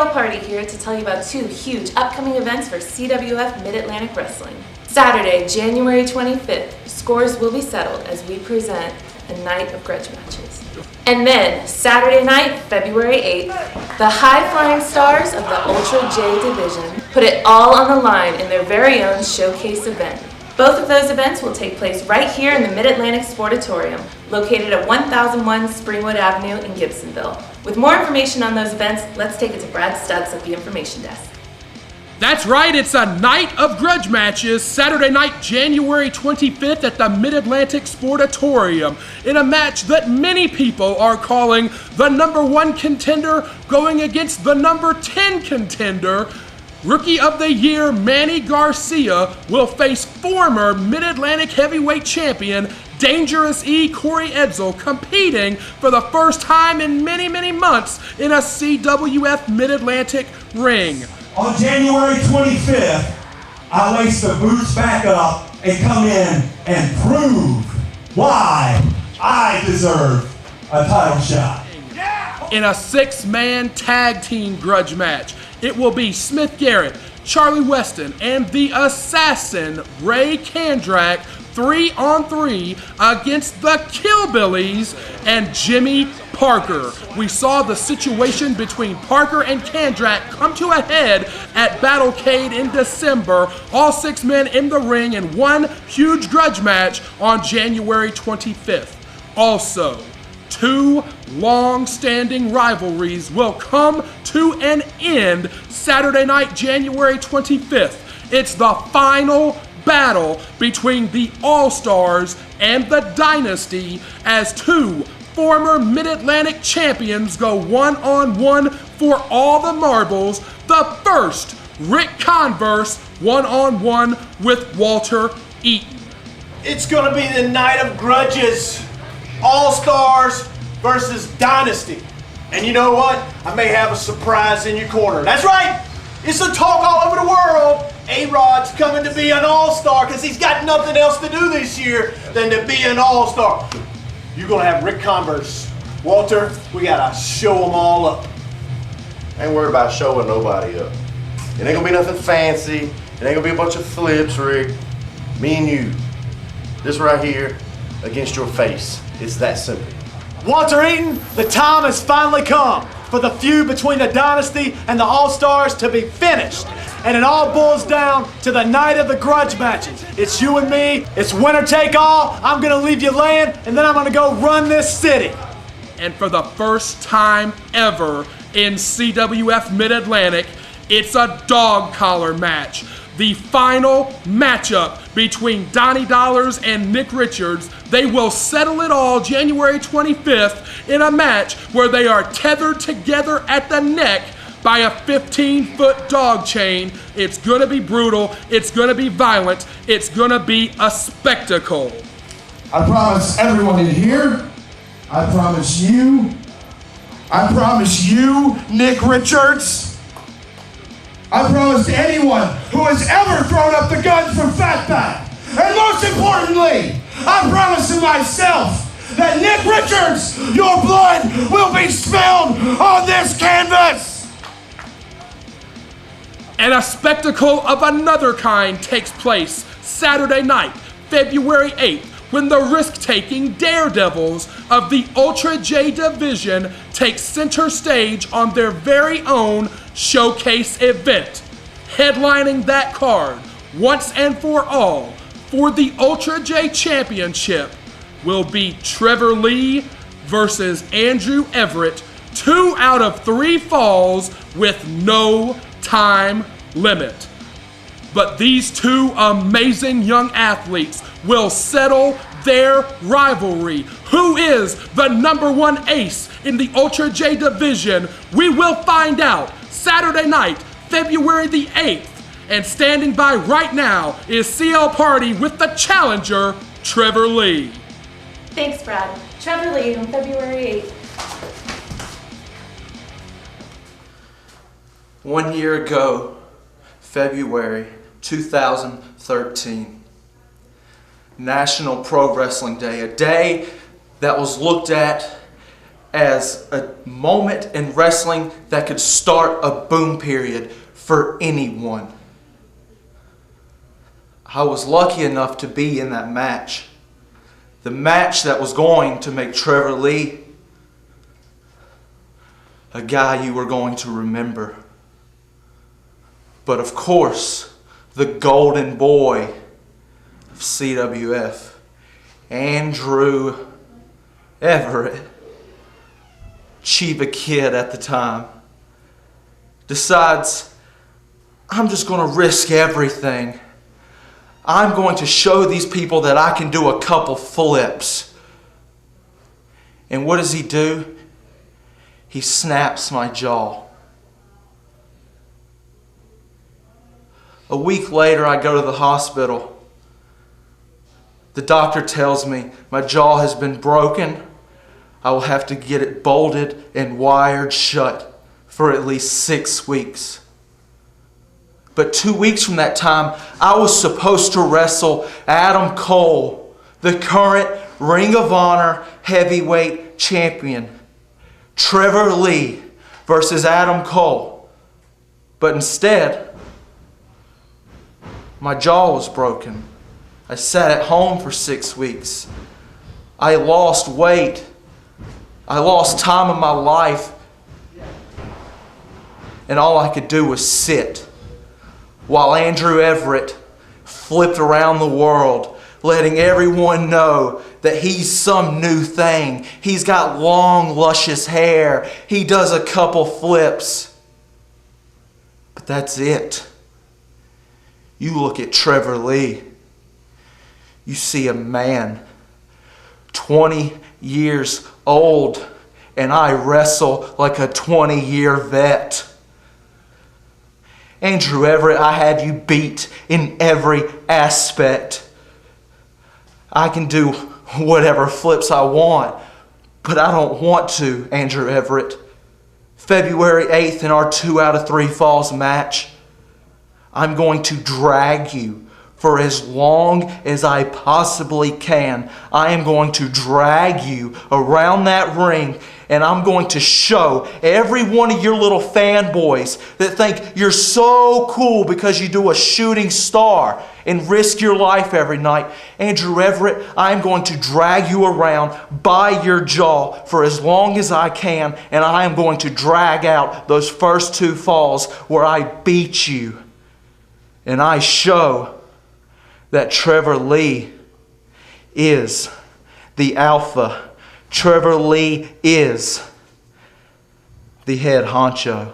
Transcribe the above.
CL Party here to tell you about two huge upcoming events for CWF Mid-Atlantic Wrestling. Saturday, January 25th, scores will be settled as we present a night of grudge matches. And then, Saturday night, February 8th, the high-flying stars of the Ultra J Division put it all on the line in their very own showcase event. Both of those events will take place right here in the Mid-Atlantic Sportatorium, located at 1001 Springwood Avenue in Gibsonville. With more information on those events, let's take it to Brad Stutz at the information desk. That's right, it's a night of grudge matches, Saturday night, January 25th at the Mid-Atlantic Sportatorium, in a match that many people are calling the #1 contender going against the #10 contender. Rookie of the Year Manny Garcia will face former Mid-Atlantic Heavyweight Champion Dangerous E. Corey Edsel, competing for the first time in many months in a CWF Mid-Atlantic ring. On January 25th, I lace the boots back up and come in and prove why I deserve a title shot. In a 6-man tag team grudge match, it will be Smith Garrett, Charlie Weston, and the assassin Ray Kandrak 3-on-3 against the Killbillies and Jimmy Parker. We saw the situation between Parker and Kandrak come to a head at Battlecade in December. All 6 men in the ring in one huge grudge match on January 25th. Also, 2 long-standing rivalries will come to an end Saturday night, January 25th. It's the final battle between the All-Stars and the Dynasty as 2 former Mid-Atlantic champions go one-on-one for all the marbles. The first, RIC CONVERSE one-on-one with WALTER EATON. It's gonna be the night of grudges. All-Stars versus Dynasty. And you know what? I may have a surprise in your corner. That's right! It's the talk all over the world. A-Rod's coming to be an All-Star because he's got nothing else to do this year than to be an All-Star. You're gonna have RIC CONVERSE. Walter, we gotta show them all up. I ain't worried about showing nobody up. It ain't gonna be nothing fancy. It ain't gonna be a bunch of flips, Rick. Me and you. This right here against your face. It's that simple. Walter Eaton, the time has finally come for the feud between the Dynasty and the All-Stars to be finished. And it all boils down to the night of the grudge matches. It's you and me, it's winner take all. I'm gonna leave you laying, and then I'm gonna go run this city. And for the first time ever in CWF Mid-Atlantic, it's a dog collar match. The final matchup between Donnie Dollars and Nick Richards. They will settle it all January 25th in a match where they are tethered together at the neck by a 15-foot dog chain. It's gonna be brutal, it's gonna be violent, it's gonna be a spectacle. I promise everyone in here, I promise you, Nick Richards, I promise to anyone who has ever thrown up the guns from Fatback, and most importantly, I promise to myself that Nick Richards, your blood will be spilled on this canvas. And a spectacle of another kind takes place Saturday night, February 8th, when the risk-taking daredevils of the Ultra J Division take center stage on their very own showcase event. Headlining that card, once and for all, for the Ultra J Championship will be Trevor Lee versus Andrew Everett, 2 out of 3 falls with no time limit. But these 2 amazing young athletes will settle their rivalry. Who is the #1 ace in the Ultra J Division? We will find out Saturday night, February the 8th. And standing by right now is CL Party with the challenger, Trevor Lee. Thanks, Brad. Trevor Lee on February 8th. 1 year ago, February 2013, National Pro Wrestling Day, a day that was looked at as a moment in wrestling that could start a boom period for anyone. I was lucky enough to be in that match. The match that was going to make Trevor Lee a guy you were going to remember. But of course, the golden boy of CWF, Andrew Everett, Chiba Kid at the time, decides, I'm just going to risk everything. I'm going to show these people that I can do a couple flips. And what does he do? He snaps my jaw. A week later, I go to the hospital. The doctor tells me my jaw has been broken. I will have to get it bolted and wired shut for at least 6 weeks. But 2 weeks from that time, I was supposed to wrestle Adam Cole, the current Ring of Honor heavyweight champion. Trevor Lee versus Adam Cole. But instead, my jaw was broken. I sat at home for 6 weeks. I lost weight. I lost time of my life. And all I could do was sit while Andrew Everett flipped around the world, letting everyone know that he's some new thing. He's got long, luscious hair. He does a couple flips. But that's it. You look at Trevor Lee. You see a man, 20 years old, and I wrestle like a 20-year vet. Andrew Everett, I had you beat in every aspect. I can do whatever flips I want, but I don't want to, Andrew Everett. February 8th in our 2 out of 3 falls match, I'm going to drag you for as long as I possibly can. I am going to drag you around that ring, and I'm going to show every one of your little fanboys that think you're so cool because you do a shooting star and risk your life every night. Andrew Everett, I'm going to drag you around by your jaw for as long as I can, and I am going to drag out those first 2 falls where I beat you. And I show that Trevor Lee is the alpha. Trevor Lee is the head honcho.